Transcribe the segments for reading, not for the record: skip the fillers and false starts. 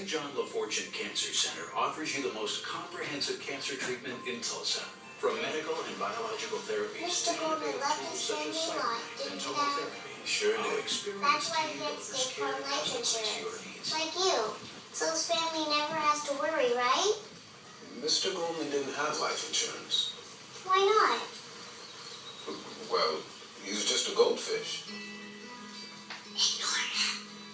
John LaFortune Cancer Center offers you the most comprehensive cancer treatment in Tulsa. From medical and biological therapies to innovative tools such as cyclines and tomotherapy. Sure do. That's why we get State Farm life insurance. Like you. So his family never has to worry, right? Mr. Goldman didn't have life insurance. Why not? Well, he's just a goldfish.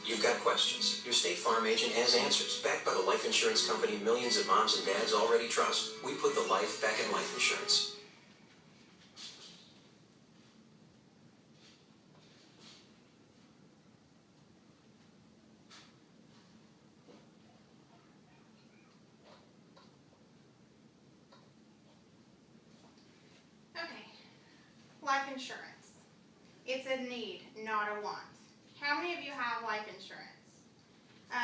You've got questions. Your State Farm agent has answers. Backed by the life insurance company millions of moms and dads already trust. We put the life back in life insurance. Okay. Life insurance. It's a need, not a want. How many of you have life insurance?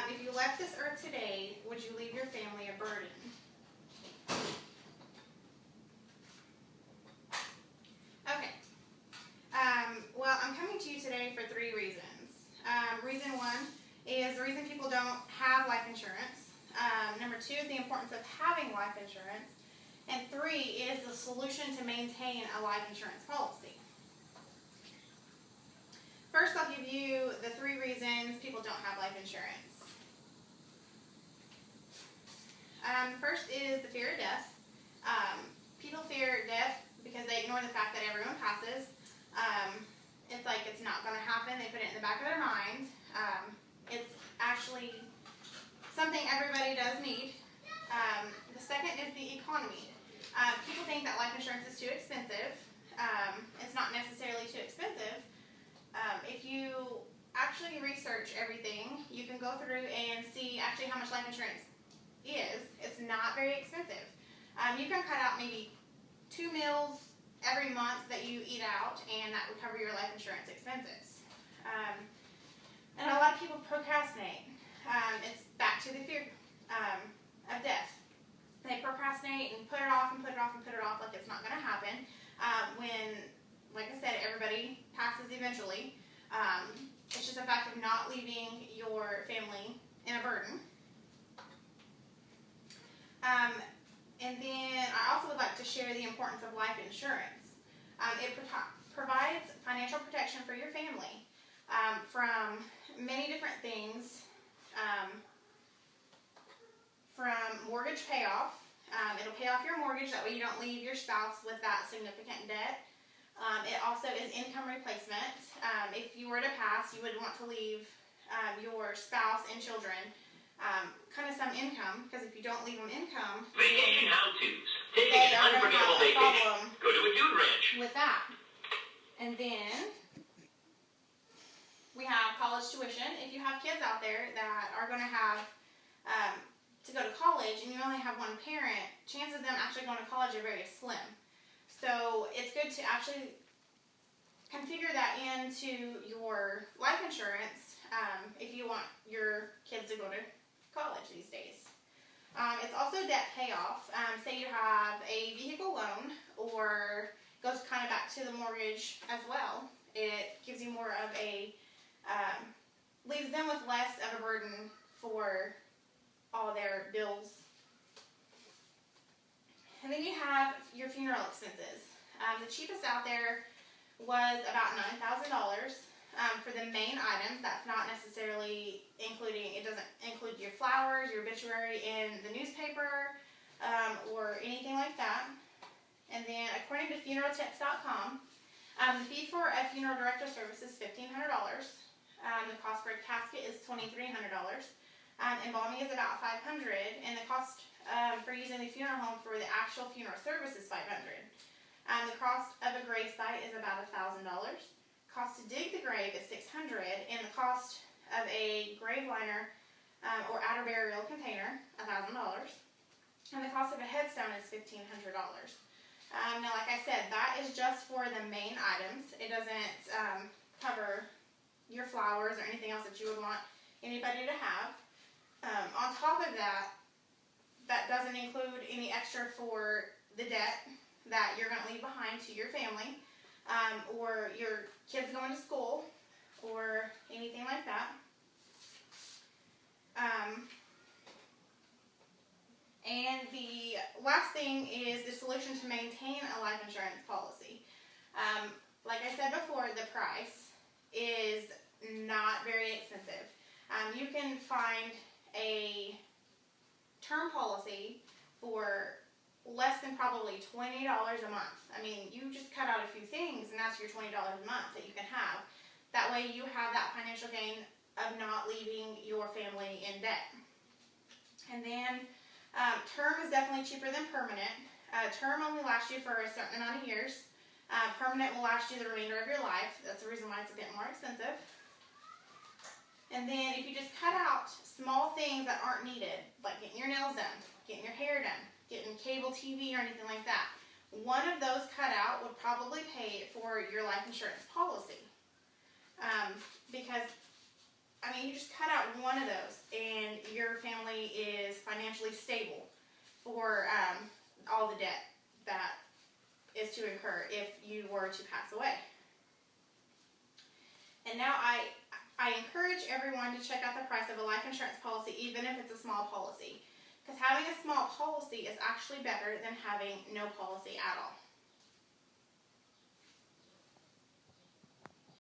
If you left this earth today, would you leave your family a burden? Okay. Well, I'm coming to you today for 3 reasons. Reason 1 is the reason people don't have life insurance. Number 2 is the importance of having life insurance. And 3 is the solution to maintain a life insurance policy. First, I'll give you the 3 reasons people don't have life insurance. First is the fear of death. People fear death because they ignore the fact that everyone passes. It's like it's not going to happen. They put it in the back of their mind. It's actually something everybody does need. The second is the economy. People think that life insurance is too expensive. It's not necessarily too expensive. If you actually research everything, you can go through and see actually how much life insurance is. It's not very expensive. You can cut out maybe 2 meals every month that you eat out, and that would cover your life insurance expenses. And a lot of people procrastinate. It's back to the fear of death. They procrastinate and put it off and put it off and put it off like it's not going to happen. When, like I said, everybody passes eventually. It's just a fact of not leaving your family in a burden. And then I also would like to share the importance of life insurance. It provides financial protection for your family from many different things, from mortgage payoff. It'll pay off your mortgage, that way you don't leave your spouse with that significant debt. It also is income replacement. If you were to pass, you would want to leave your spouse and children kind of some income, because if you don't leave them income, vacation how-tos. Taking they an are going to unforgettable have a vacation. problem Go to a dude ranch. with that. And then we have college tuition. If you have kids out there that are going to have to go to college and you only have one parent, chances of them actually going to college are very slim. So it's good to actually configure that into your life insurance if you want your kids to go to college these days. It's also debt payoff. Say you have a vehicle loan, or goes kind of back to the mortgage as well. It gives you more of a, leaves them with less of a burden for all their bills. And then you have your funeral expenses. The cheapest out there was about $9,000 for the main items. That's not necessarily including, it doesn't include your flowers, your obituary in the newspaper, or anything like that. And then according to funeraltips.com, the fee for a funeral director service is $1,500. The cost for a casket is $2,300. Embalming is about $500, and the cost for using the funeral home for the actual funeral service is $500. The cost of a grave site is about $1,000. Cost to dig the grave is $600, and the cost of a grave liner or outer burial container $1,000. And the cost of a headstone is $1,500. Now, like I said, that is just for the main items. It doesn't cover your flowers or anything else that you would want anybody to have. On top of that, that doesn't include any extra for the debt that you're going to leave behind to your family, or your kids going to school, or anything like that. And the last thing is the solution to maintain a life insurance policy. Like I said before, the price is not very expensive. You can find a term policy for less than probably $20 a month. I mean, you just cut out a few things and that's your $20 a month that you can have. That way you have that financial gain of not leaving your family in debt. And then term is definitely cheaper than permanent. Term only lasts you for a certain amount of years. Permanent will last you the remainder of your life. That's the reason why it's a bit more expensive. And then if you just cut out small things that aren't needed, like getting your nails done, getting your hair done, getting cable TV or anything like that, one of those cut out would probably pay for your life insurance policy. Because, I mean, you just cut out one of those and your family is financially stable for all the debt that is to incur if you were to pass away. And now I encourage everyone to check out the price of a life insurance policy, even if it's a small policy. Because having a small policy is actually better than having no policy at all.